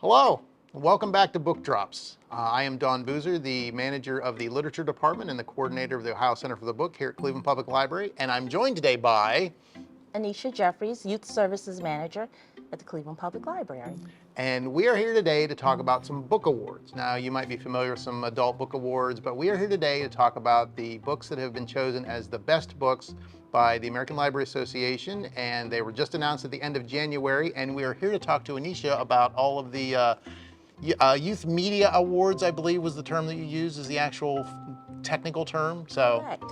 Hello, and welcome back to Book Drops. I am Don Boozer, the manager of the Literature Department and the coordinator of the Ohio Center for the Book here at Cleveland Public Library, and I'm joined today by... Annisha Jefferies, Youth Services Manager at the Cleveland Public Library. And we are here today to talk about some book awards. Now, you might be familiar with some adult book awards, but we are here today to talk about the books that have been chosen as the best books by the American Library Association, and they were just announced at the end of January, and we are here to talk to Annisha about all of the Youth Media Awards, I believe was the term that you used, is the actual technical term. So, Correct.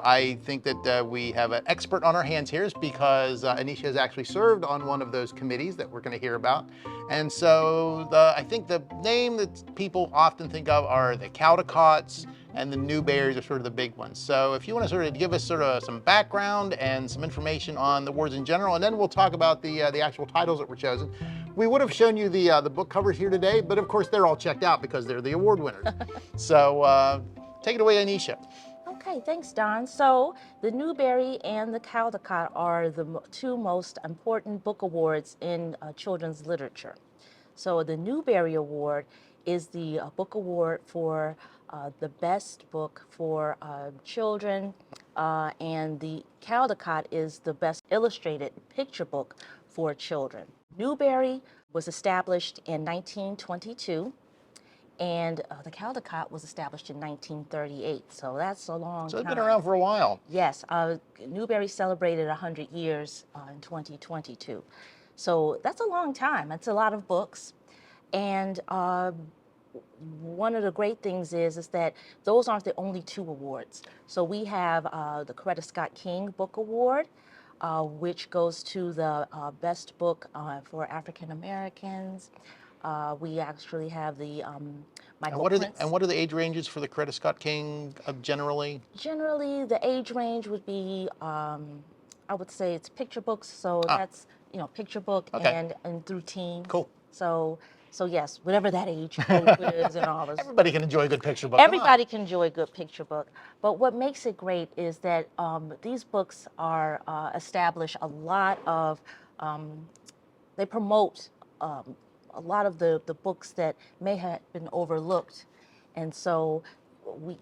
I think that we have an expert on our hands here because Annisha has actually served on one of those committees that we're going to hear about. And so I think the name that people often think of are the Caldecotts and the Newberries are sort of the big ones. So if you want to sort of give us sort of some background and some information on the awards in general, and then we'll talk about the actual titles that were chosen. We would have shown you the book covers here today, but of course they're all checked out because they're the award winners. So take it away, Annisha. Okay, thanks, Don. So the Newbery and the Caldecott are the two most important book awards in children's literature. So the Newbery Award is the book award for the best book for children, and the Caldecott is the best illustrated picture book for children. Newbery was established in 1922, and the Caldecott was established in 1938, so that's a long time. So they've been around for a while. Yes, Newbery celebrated 100 years in 2022. So that's a long time. That's a lot of books. And one of the great things is that those aren't the only two awards. So we have the Coretta Scott King Book Award, which goes to the best book for African Americans. We actually have the Michael Prince. And what are the age ranges for the Coretta Scott King generally? Generally, the age range would be, I would say it's picture books. So that's, picture book and through teens. Cool. So yes, whatever that age group is and all this. Everybody can enjoy a good picture book. Everybody can enjoy a good picture book. But what makes it great is that these books are establish a lot of, they promote a lot of the books that may have been overlooked. And so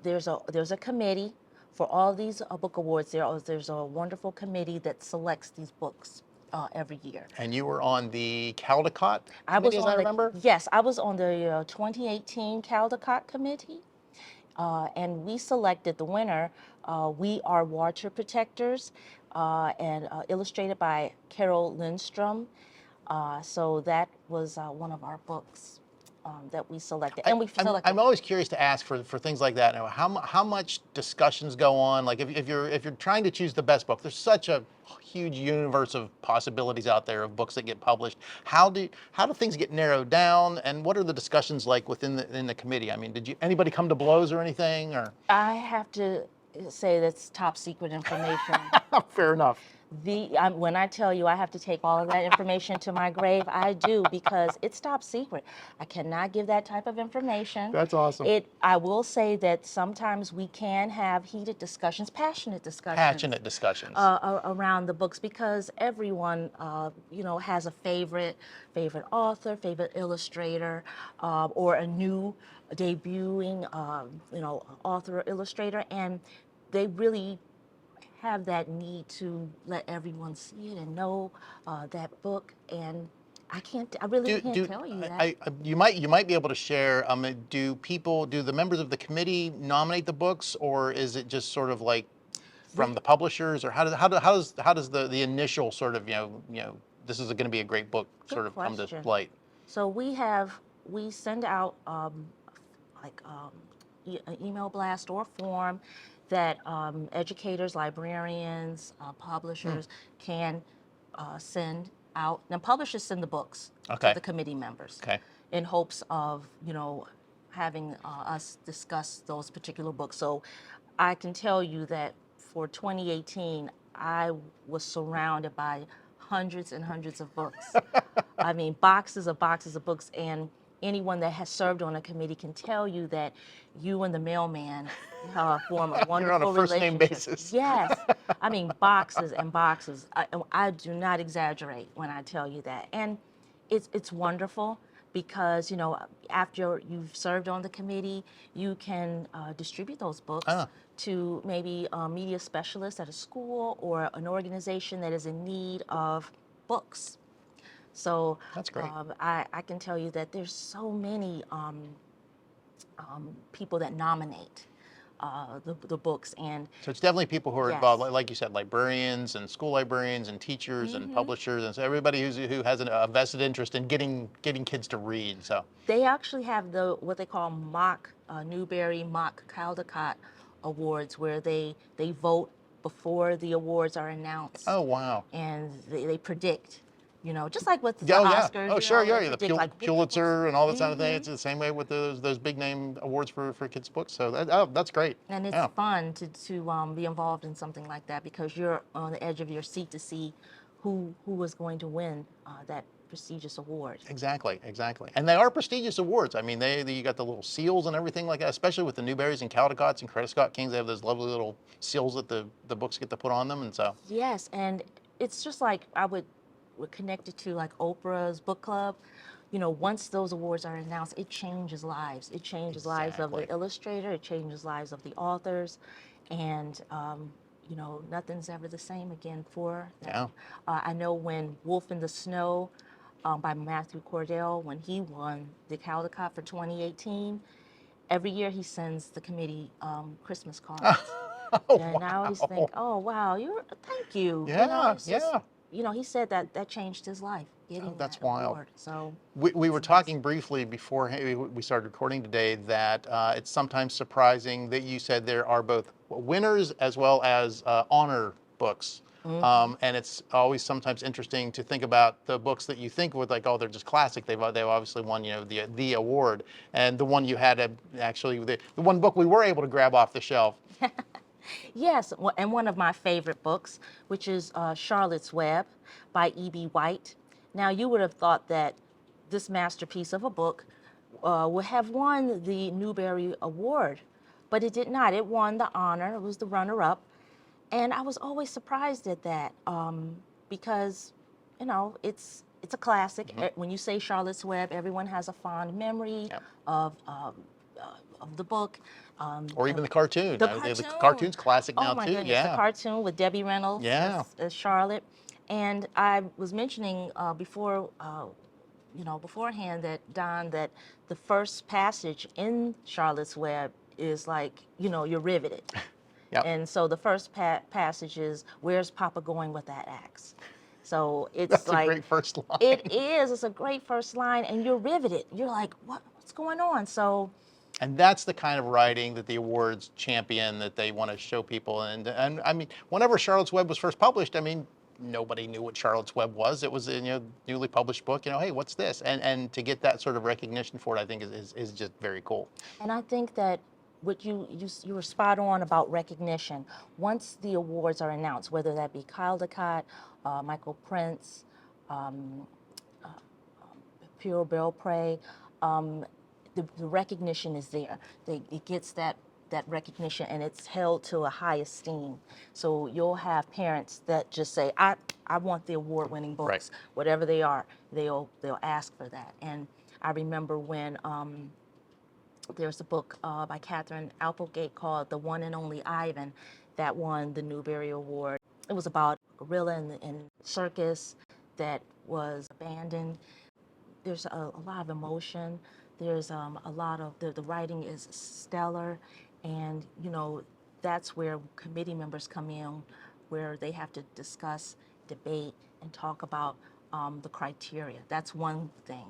there's a committee for all these book awards. There's a wonderful committee that selects these books every year. And you were on the Caldecott committee, as I remember? Yes, I was on the 2018 Caldecott committee. And we selected the winner, We Are Water Protectors, and illustrated by Carol Lindstrom. So that was one of our books that we selected. And I'm always curious to ask for things like that. Now, how much discussions go on? Like if you're trying to choose the best book, there's such a huge universe of possibilities out there of books that get published. How do things get narrowed down, and what are the discussions like within the committee? I mean, did anybody come to blows or anything? Or I have to say that's top secret information. Fair enough. When I tell you I have to take all of that information to my grave, I do, because it's top secret. I cannot give that type of information. That's awesome. I will say that sometimes we can have heated discussions, passionate discussions around the books, because everyone, has a favorite author, favorite illustrator, or a new debuting, author or illustrator, and they really have that need to let everyone see it and know that book. And I really can't tell you that. You might be able to share. Do the members of the committee nominate the books, or is it just sort of like from the publishers, or how does the initial sort of this is going to be a great book sort of come to light? So we send out an email blast or form that educators, librarians, publishers can send out. Now, publishers send the books to the committee members in hopes of, having us discuss those particular books. So I can tell you that for 2018, I was surrounded by hundreds and hundreds of books. I mean, boxes of books, and anyone that has served on a committee can tell you that you and the mailman form a wonderful relationship. You're on a first-name basis. Yes. I mean, boxes and boxes. I do not exaggerate when I tell you that. And It's wonderful because, you know, after you've served on the committee, you can distribute those books to maybe media specialists at a school or an organization that is in need of books. So That's great. I can tell you that there's so many people that nominate the books. And So it's definitely people who are yes. involved, like you said, librarians and school librarians and teachers and publishers, and so everybody who has a vested interest in getting kids to read. So they actually have what they call mock Newbery, mock Caldecott awards, where they vote before the awards are announced. oh wow. And they predict, you know, just like with the Oh yeah. Oscars. Oh you sure, know, yeah. The predict, like, Pulitzer and all that kind of thing. It's the same way with those big name awards for kids' books. So that's great. And it's fun to be involved in something like that, because you're on the edge of your seat to see who was going to win that prestigious award. Exactly. And they are prestigious awards. I mean, you got the little seals and everything like that, especially with the Newberys and Caldecotts and CHRISTINA Kings. They have those lovely little seals that the books get to put on them, and so. Yes, and it's just like we're connected to like Oprah's book club. You know, once those awards are announced, it changes lives. It changes lives of the illustrator. It changes lives of the authors, and you know, nothing's ever the same again for them. I know when Wolf in the Snow by Matthew Cordell, when he won the Caldecott for 2018, every year he sends the committee Christmas cards. And I always think, oh wow, thank you. Yeah, you know, yeah. You know, he said that changed his life, getting that's that wild. award. So we were talking briefly before we started recording today that it's sometimes surprising that you said there are both winners as well as honor books. And it's always sometimes interesting to think about the books that you think would, like, oh, they're just classic. They've obviously won, you know, the award, and the one you had actually the one book we were able to grab off the shelf. Yes, and one of my favorite books, which is Charlotte's Web by E.B. White. Now, you would have thought that this masterpiece of a book would have won the Newbery Award, but it did not. It won the honor. It was the runner-up. And I was always surprised at that because, you know, it's a classic. When you say Charlotte's Web, everyone has a fond memory of the book. Or even the cartoon. The cartoon's classic now, oh my too. Goodness, the cartoon with Debbie Reynolds as Charlotte. And I was mentioning beforehand that, Don, that the first passage in Charlotte's Web is like, you know, you're riveted. And so the first passage is, "Where's Papa going with that axe?" So it's That's like, a great first line. It is. It's a great first line, and you're riveted. You're like, what's going on? So. And that's the kind of writing that the awards champion, that they want to show people. And I mean, whenever Charlotte's Web was first published, I mean, nobody knew what Charlotte's Web was. It was a newly published book. You know, hey, what's this? And to get that sort of recognition for it, I think is just very cool. And I think that what you were spot on about recognition. Once the awards are announced, whether that be Caldecott, Michael Prince, Pure Belpre, the recognition is there. It gets that recognition, and it's held to a high esteem. So you'll have parents that just say, I want the award-winning books, whatever they are. They'll ask for that. And I remember when there's a book by Catherine Applegate called The One and Only Ivan that won the Newbery Award. It was about a gorilla in circus that was abandoned. There's a lot of emotion. There's a lot of, the writing is stellar. And, you know, that's where committee members come in, where they have to discuss, debate, and talk about the criteria. That's one thing.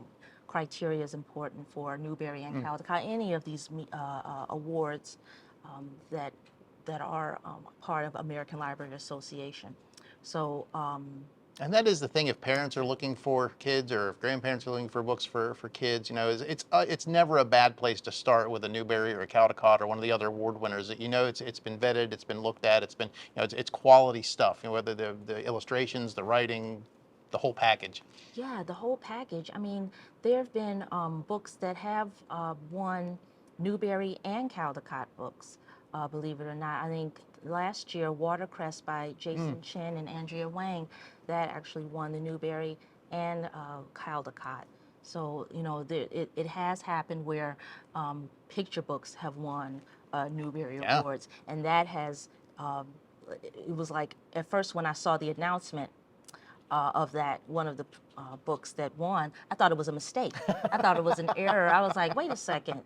Criteria is important for Newbery and Caldecott, any of these awards that are part of American Library Association. So. And that is the thing. If parents are looking for kids, or if grandparents are looking for books for kids, you know, it's never a bad place to start with a Newbery or a Caldecott or one of the other award winners. That, you know, it's been vetted, it's been looked at, it's been, you know, it's quality stuff. You know, whether the illustrations, the writing, the whole package. Yeah, the whole package. I mean, there have been books that have won Newbery and Caldecott books, believe it or not. I think last year, Watercress by Jason Chin and Andrea Wang, that actually won the Newbery and Caldecott. So, you know, it has happened where picture books have won Newbery Yeah. Awards, and that has, it was like, at first when I saw the announcement of that, one of the books that won, I thought it was a mistake. I thought it was an error. I was like, wait a second.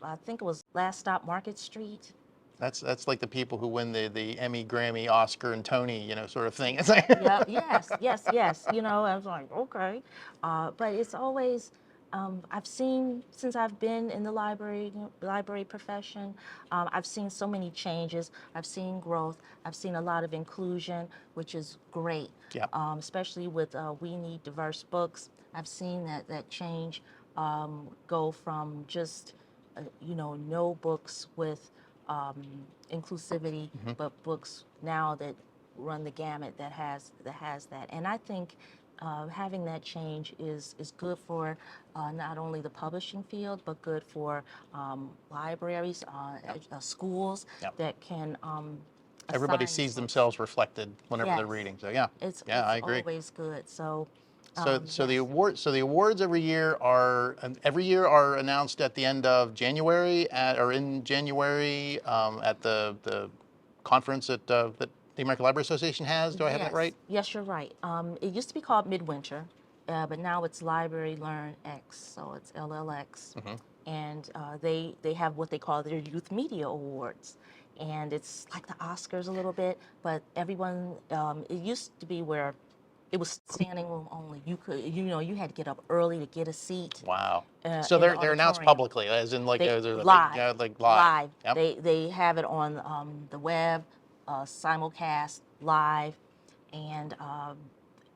I think it was Last Stop Market Street. That's like the people who win the Emmy, Grammy, Oscar, and Tony, you know, sort of thing. It's like Yeah, yes. You know, I was like, okay. But it's always, I've seen, since I've been in the library profession, I've seen so many changes. I've seen growth. I've seen a lot of inclusion, which is great. Yeah. Especially with We Need Diverse Books. I've seen that change go from just, you know, no books with inclusivity, but books now that run the gamut that has that. And I think having that change is good for not only the publishing field, but good for libraries, schools Yep. that can Everybody assign sees these books. themselves reflected whenever they're Yes. reading. So yeah, It's I agree. always good. So So the yes. awards every year are announced at the end of January or in January at the conference that the American Library Association has. Do I have that right? Yes, you're right. It used to be called Midwinter, but now it's Library Learn X, so it's LLX. And they have what they call their Youth Media Awards. And it's like the Oscars a little bit, but everyone, it used to be where it was standing room only. You could, you know, you had to get up early to get a seat Wow. So in the they're announced auditorium. publicly, as in like They there's a big, live, like live. Yep. They have it on the web, simulcast live, and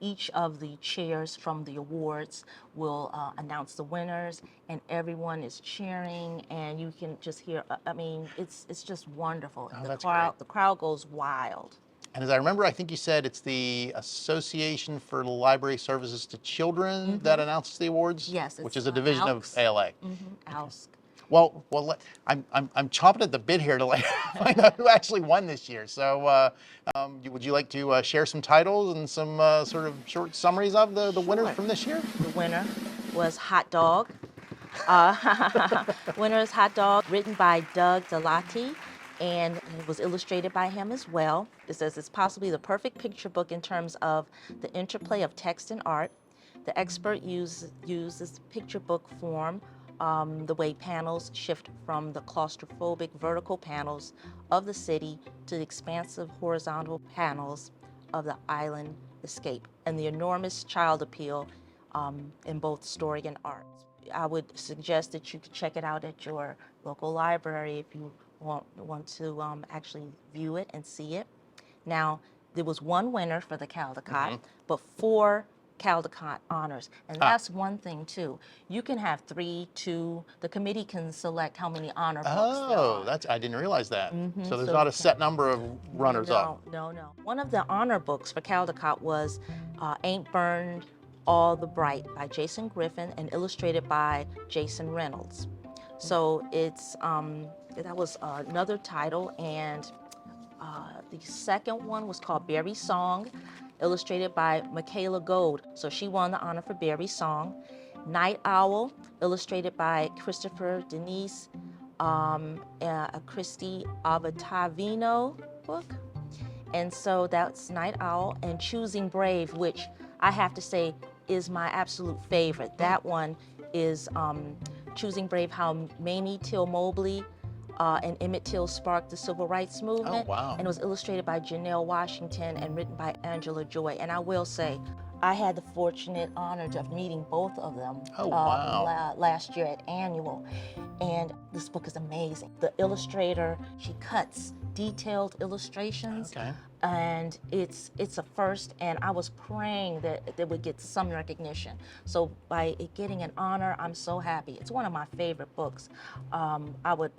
each of the chairs from the awards will announce the winners, and everyone is cheering, and you can just hear. I mean, it's just wonderful. Oh, that's great. The crowd goes wild. And as I remember, I think you said it's the Association for Library Services to Children that announces the awards, Yes, which it's is a division of ALCS. ALA. ALSC. I'm chomping at the bit here to find out who actually won this year. So, would you like to share some titles and some sort of short summaries of the winners Sure. from this year? The winner was Hot Dog. Winner is Hot Dog, written by Doug Delati, and it was illustrated by him as well. It says it's possibly the perfect picture book in terms of the interplay of text and art. The expert uses picture book form, the way panels shift from the claustrophobic vertical panels of the city to the expansive horizontal panels of the island escape, and the enormous child appeal in both story and art. I would suggest that you could check it out at your local library if you want to actually view it and see it. Now, there was one winner for the Caldecott, but 4 Caldecott honors. And that's one thing, too. You can have 3, 2, the committee can select how many honor books there Oh, are. I didn't realize that. So there's So not you a can. set number of runners up. No. One of the honor books for Caldecott was Ain't Burned All the Bright by Jason Griffin and illustrated by Jason Reynolds. So it's that was another title, and the second one was called Berry Song, illustrated by Michaela Gold. So she won the honor for Berry Song. Night Owl, illustrated by Christopher Denise, a Christy Avatavino book. And so that's Night Owl, and Choosing Brave, which I have to say is my absolute favorite. That one is Choosing Brave, how Mamie Till Mobley and Emmett Till sparked the civil rights movement. Oh, wow. And it was illustrated by Janelle Washington and written by Angela Joy. And I will say, I had the fortunate honor of meeting both of them Oh, wow. last year at Annual. And this book is amazing. The illustrator, she cuts detailed illustrations. Okay. And it's a first, and I was praying that they would get some recognition. So by it getting an honor, I'm so happy. It's one of my favorite books. I would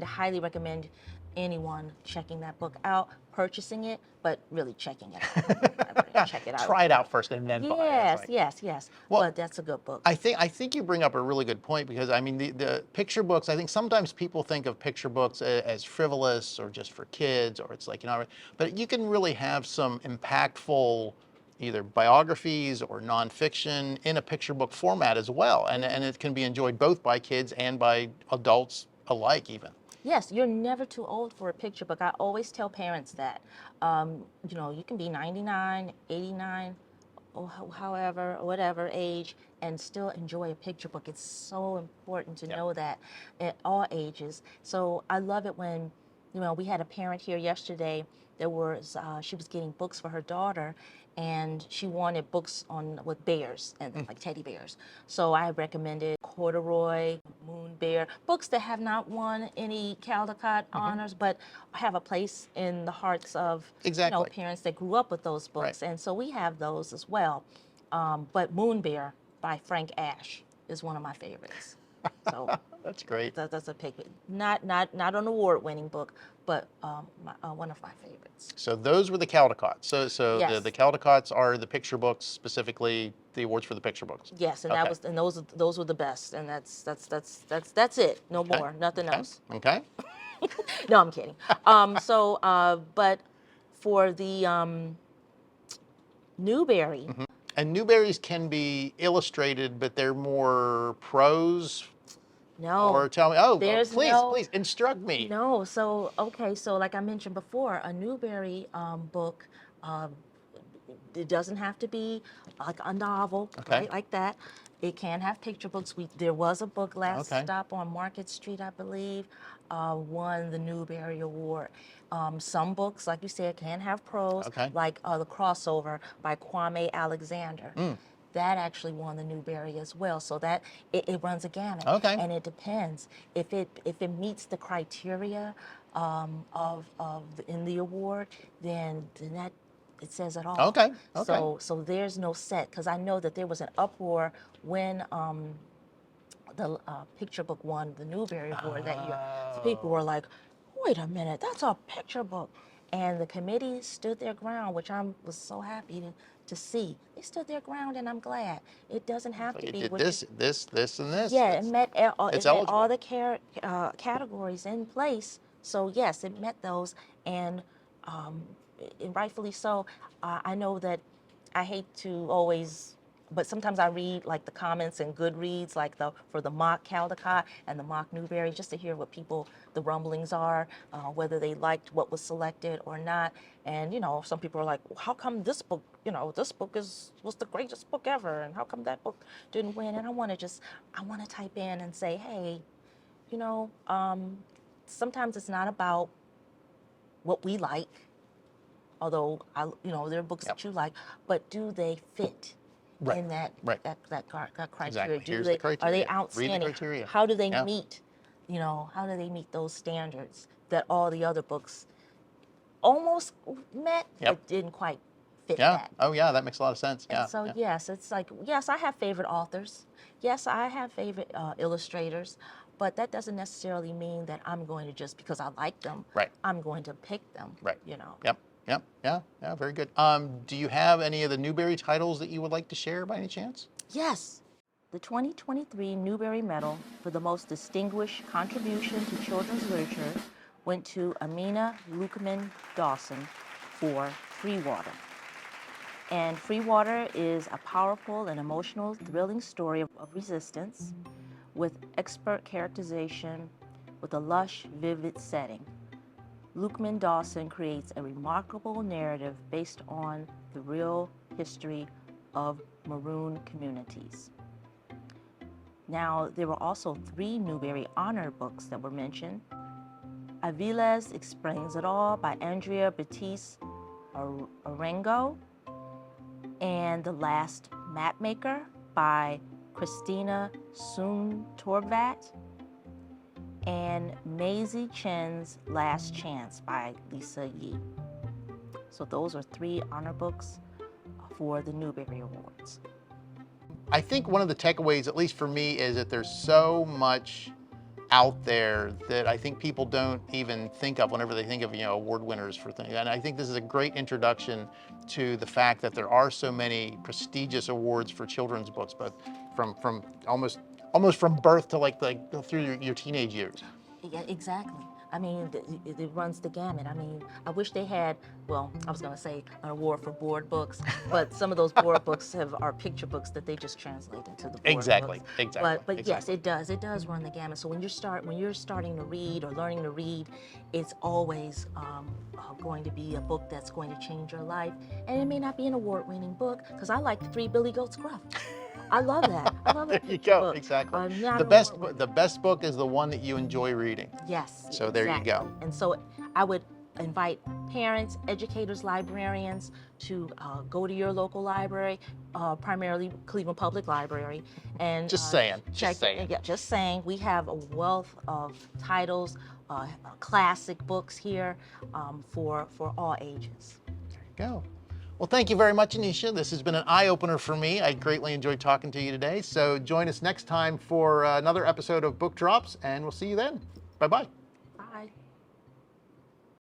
highly recommend anyone checking that book out, purchasing it, but really checking it out. Check it out. Try it out first and then buy it. Yes. Well, but that's a good book. I think you bring up a really good point, because I mean the picture books, I think sometimes people think of picture books as frivolous or just for kids, or it's like, you know, but you can really have some impactful either biographies or nonfiction in a picture book format as well. And it can be enjoyed both by kids and by adults alike even. Yes, you're never too old for a picture book. I always tell parents that. You know, you can be 99, 89, or however, whatever age, and still enjoy a picture book. It's so important to know that at all ages. So I love it when, you know, we had a parent here yesterday. There was she was getting books for her daughter, and she wanted books on with bears and like teddy bears. So I recommended Corduroy, Moon Bear, books that have not won any Caldecott honors, but have a place in the hearts of Exactly. parents that grew up with those books. Right. And so we have those as well. But Moon Bear by Frank Ash is one of my favorites. So That's great. that's a pick. Not an award-winning book, but one of my favorites. So those were the Caldecotts. So Yes. the Caldecotts are the picture books, specifically the awards for the picture books. Yes, and Okay. that was and those were the best, and that's it. No Okay. more, nothing Okay. else. Okay. No, I'm kidding. But for the Newbery, And Newberries can be illustrated, but they're more prose. no, Or tell me, oh, there's please, no- please instruct me. no. So okay, so like I mentioned before, a Newbery book, it doesn't have to be like a novel, Okay. right? Like that. It can have picture books. There was a book last Okay. stop on Market Street, I believe, won the Newbery Award. Some books, like you said, can have prose, Okay. like The Crossover by Kwame Alexander. That actually won the Newbery as well. So that it runs a gamut. Okay. And it depends if it meets the criteria in the award, then that it says it all. Okay. Okay. So there's no set, because I know that there was an uproar when the picture book won the Newbery Award that year. So people were like, "Wait a minute, that's a picture book," and the committee stood their ground, which I was so happy to see. They stood their ground, and I'm glad. It doesn't have to It be did what this, and this. yeah, That's- it met it's it met eligible. all the categories in place. So yes, it met those, um, and rightfully so. I know that I hate to always, but sometimes I read like the comments in Goodreads, like for the mock Caldecott and the mock Newbery, just to hear what the rumblings are, whether they liked what was selected or not. And some people are like, well, how come this book, this book was the greatest book ever, and how come that book didn't win? And I want to type in and say, hey, sometimes it's not about what we like, although there are books that you like, but do they fit Right, in that right. that criteria? Exactly. Do Here's they the criteria. Are they Read the outstanding? criteria. How do they Yeah. meet? How do they meet those standards that all the other books almost met, Yep. but didn't quite fit Yeah. that? Oh, yeah. That makes a lot of sense. Yeah. And so yeah. yes, it's like yes, I have favorite authors. Yes, I have favorite illustrators, but that doesn't necessarily mean that I'm going to just because I like them. Right. I'm going to pick them. Right. Yep. Yep. Yeah. Yeah. Very good. Do you have any of the Newbery titles that you would like to share by any chance? Yes. The 2023 Newbery Medal for the most distinguished contribution to children's literature went to Amina Lukeman Dawson for Free Water. And Free Water is a powerful and emotional, thrilling story of resistance with expert characterization with a lush, vivid setting. Lukeman Dawson creates a remarkable narrative based on the real history of Maroon communities. Now, there were also 3 Newbery Honor books that were mentioned. Aviles Explains It All by Andrea Batiste Arango, and The Last Mapmaker by CHRISTINA SOONTORNVAT, and Maisie Chen's Last Chance by Lisa Yee. So those are 3 honor books for the Newbery Awards. I think one of the takeaways, at least for me, is that there's so much out there that I think people don't even think of whenever they think of award winners for things. And I think this is a great introduction to the fact that there are so many prestigious awards for children's books, but from almost from birth to like through your teenage years. Yeah, exactly. I mean, it runs the gamut. I mean, I wish they had, well, I was going to say an award for board books, but some of those board books are picture books that they just translate into the board Exactly, books. exactly. But yes, it does run the gamut. So when you're starting to read or learning to read, it's always going to be a book that's going to change your life. And it may not be an award-winning book, because I like 3 Billy Goats Gruff. I love that. I love There that you picture go, book. exactly. Not The an best, award-winning. the best book is the one that you enjoy reading. Yes. So there you go. And so I would invite parents, educators, librarians to go to your local library, primarily Cleveland Public Library, and Just saying, check. just saying. Yeah, just saying. We have a wealth of titles, classic books here for all ages. There you go. Well, thank you very much, Annisha. This has been an eye-opener for me. I greatly enjoyed talking to you today. So join us next time for another episode of Book Drops, and we'll see you then. Bye-bye.